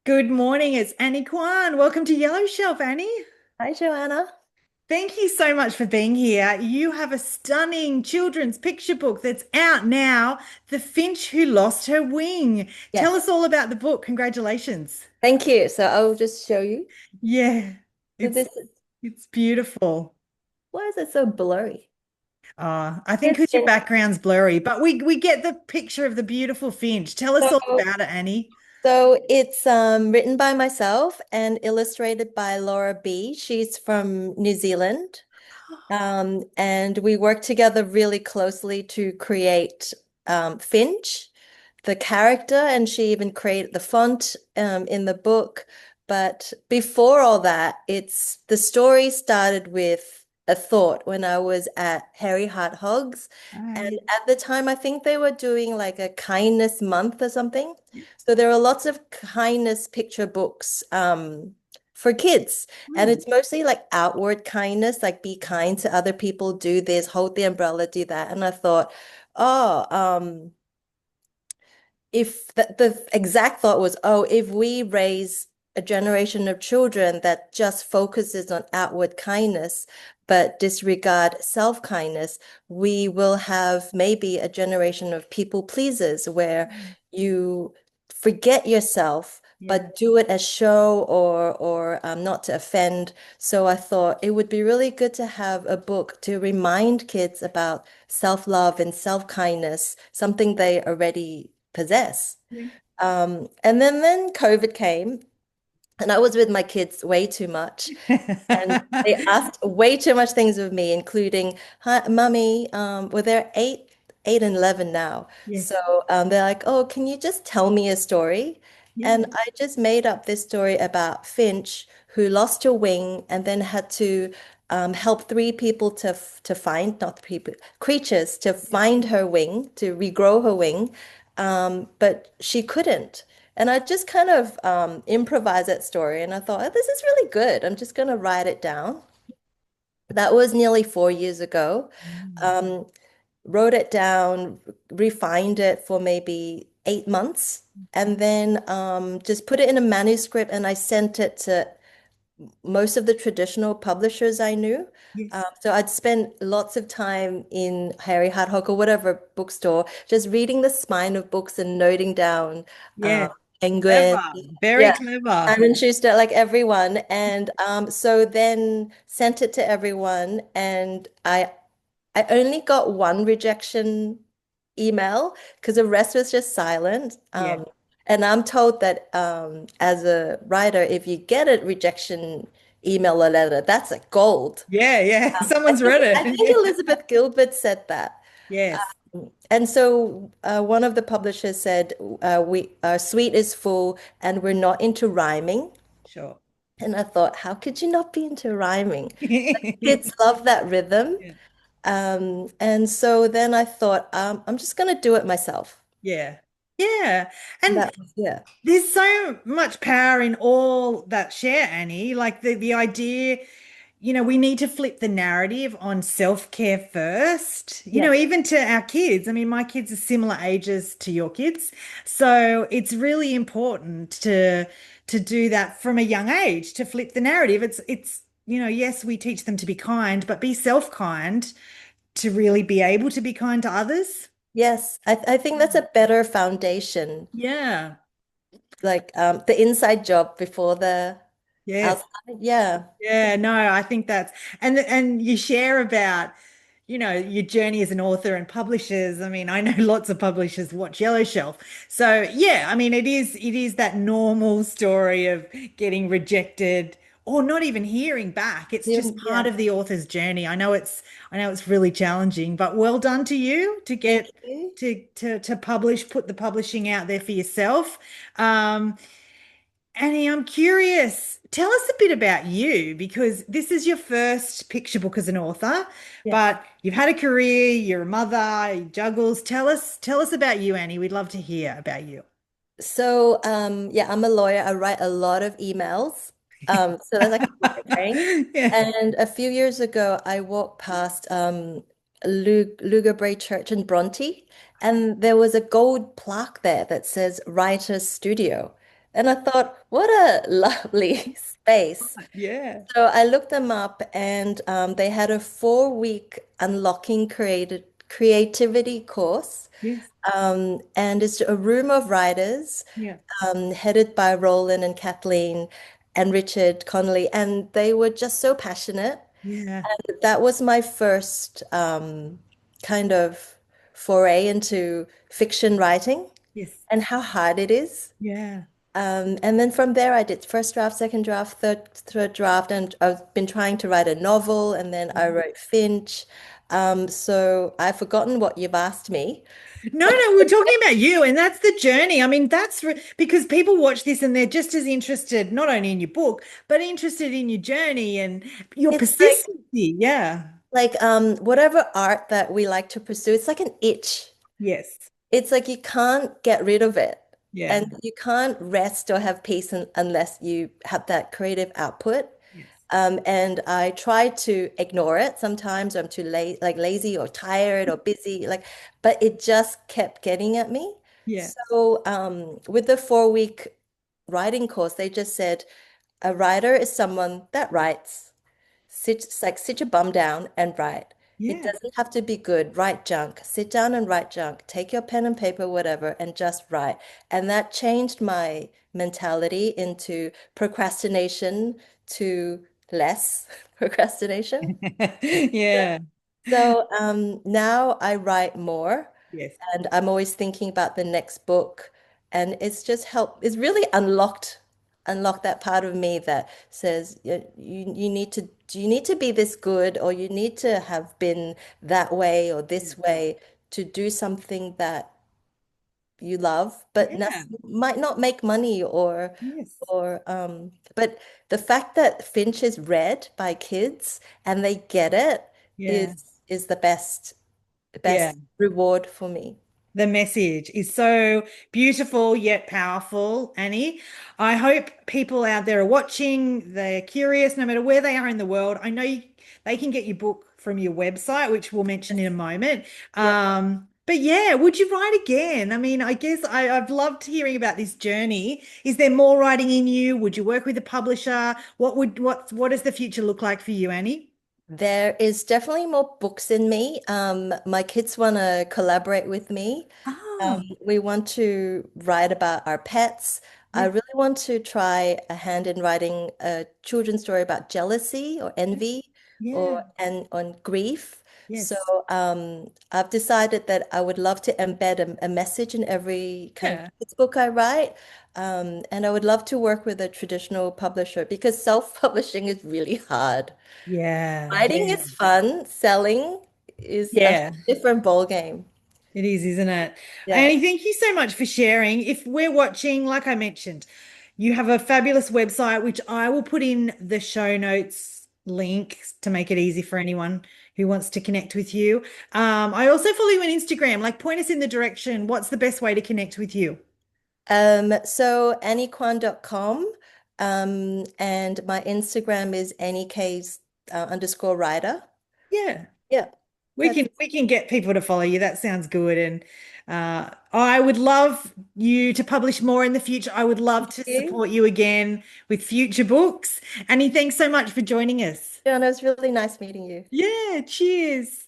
Good morning, it's Annie Kwan. Welcome to Yellow Shelf, Annie. Hi, Joanna. Thank you so much for being here. You have a stunning children's picture book that's out now, The Finch Who Lost Her Wing. Tell us Yes, all about the book. Congratulations. thank you. So I'll just show you. Yeah, So it's this is, it's beautiful. why is it so blurry? I think This because your fin- background's blurry, but we get the picture of the beautiful finch. Tell us all So, about it, Annie. so it's written by myself and illustrated by Laura B. She's from New Zealand. And we worked together really closely to create Finch, the character, and she even created the font in the book. But before all that, it's the story started with a thought when I was at Harry Hart Hogs. And Hi. at the time, I think they were doing like a kindness month or something. So there are lots of kindness picture books for kids. And Hmm. it's mostly like outward kindness, like be kind to other people, do this, hold the umbrella, do that. And I thought, oh, if the exact thought was, oh, if we raise a generation of children that just focuses on outward kindness, but disregard self-kindness, we will have maybe a generation of people pleasers where you forget yourself, Yeah. but do it as show or not to offend. So I thought it would be really good to have a book to remind kids about self-love and self-kindness, something they already possess. Yeah. And then COVID came, and I was with my kids way too much, and they asked way too much things of me, including, "Hi, Mummy, well, they're 8 and 11 now, Yes. so they're like, oh, can you just tell me a story?" Yeah. And I just made up this story about Finch who lost her wing and then had to help three people to find, not people, creatures to find her wing, to regrow her wing, but she couldn't. And I just kind of improvised that story, and I thought, oh, this is really good. I'm just going to write it down. That was nearly 4 years ago. Mm. Um, Wrote it down, refined it for maybe 8 months, and then just put it in a manuscript, and I sent it to most of the traditional publishers I knew. Yes. So I'd spend lots of time in Harry Haddock or whatever bookstore, just reading the spine of books and noting down Yes. Penguin, Clever. Very yeah, clever. Simon Schuster, like everyone. And so then sent it to everyone, and I only got one rejection email because the rest was just silent. Yeah. And I'm told that as a writer, if you get a rejection email or letter, that's a gold. Yeah, yeah. I Someone's think read I think it. Elizabeth Gilbert said that. Yes, And so one of the publishers said, "We our suite is full, and we're not into rhyming." sure. And I thought, how could you not be into rhyming? Kids love that rhythm. Yeah. And so then I thought, I'm just going to do it myself. Yeah. Yeah. And And that was, yeah. there's so much power in all that share, Annie. Like the idea, we need to flip the narrative on self-care first, Yes. even to our kids. I mean, my kids are similar ages to your kids. So it's really important to do that from a young age, to flip the narrative. Yes, we teach them to be kind, but be self-kind to really be able to be kind to others. Yes. I think that's a better foundation, Yeah. like the inside job before the Yes. outside. Yeah. Yeah, no, I think and you share about, your journey as an author and publishers. I mean, I know lots of publishers watch Yellow Shelf. So, yeah, I mean, it is that normal story of getting rejected or not even hearing back. It's just part Yeah. of the author's journey. I know it's really challenging, but well done to you to Thank get you. to publish, put the publishing out there for yourself. Um, Annie, I'm curious. Tell us a bit about you because this is your first picture book as an author, Yes. but you've had a career, you're a mother, you juggles. Tell us about you, Annie. We'd love to hear about you. So, yeah, I'm a lawyer. I write a lot of emails. So that's like my brain. Yeah. And a few years ago, I walked past Lugar Church in Bronte, and there was a gold plaque there that says Writer's Studio. And I thought, what a lovely space. Yeah. So I looked them up and they had a 4-week unlocking creativity course. Yes. And it's a room of writers Yeah. headed by Roland and Kathleen and Richard Connolly. And they were just so passionate. Yeah. That was my first kind of foray into fiction writing Yes. and how hard it is. Yeah. And then from there, I did first draft, second draft, third draft, and I've been trying to write a novel, and then I wrote Finch. So I've forgotten what you've asked me. No, no, we're talking about you, and that's the journey. I mean, because people watch this and they're just as interested, not only in your book, but interested in your journey and your It's like persistency. Yeah. whatever art that we like to pursue, it's like an itch. Yes. It's like you can't get rid of it. Yeah. And you can't rest or have peace unless you have that creative output. Yes. And I try to ignore it. Sometimes I'm too lazy or tired or busy, but it just kept getting at me. Yeah. So with the 4-week writing course, they just said a writer is someone that writes. Sit your bum down and write. It Yeah. doesn't have to be good. Write junk. Sit down and write junk. Take your pen and paper, whatever, and just write. And that changed my mentality into procrastination to less procrastination. Yeah. So now I write more Yes. and I'm always thinking about the next book. And it's really unlocked that part of me that says you need to be this good or you need to have been that way or Yeah. this way to do something that you love, but Yeah. might not make money Yes. but the fact that Finch is read by kids and they get it Yeah. is the Yeah. best reward for me. The message is so beautiful yet powerful, Annie. I hope people out there are watching, they're curious, no matter where they are in the world. I know they can get your book from your website, which we'll mention in a moment. Yeah. But yeah, would you write again? I mean, I guess I've loved hearing about this journey. Is there more writing in you? Would you work with a publisher? What does the future look like for you, Annie? There is definitely more books in me. My kids want to collaborate with me. Oh, We want to write about our pets. I yeah, really want to try a hand in writing a children's story about jealousy or envy yeah, and on grief. So yes, I've decided that I would love to embed a message in every kind of yeah, kids book I write. And I would love to work with a traditional publisher because self-publishing is really hard. yeah, Writing yeah, is fun, selling is a yeah. different ball game. It is, isn't it? Yeah. Annie, thank you so much for sharing. If we're watching, like I mentioned, you have a fabulous website, which I will put in the show notes link to make it easy for anyone who wants to connect with you. I also follow you on Instagram. Like, point us in the direction. What's the best way to connect with you? So anniekwan.com. And my Instagram is anniek's underscore writer. Yeah. Yeah, We that's can we can get people to follow you. That sounds good. And I would love you to publish more in the future. I would love to you. support you again with future books. Annie, thanks so much for joining us. Yeah, and it was really nice meeting you. Yeah, cheers.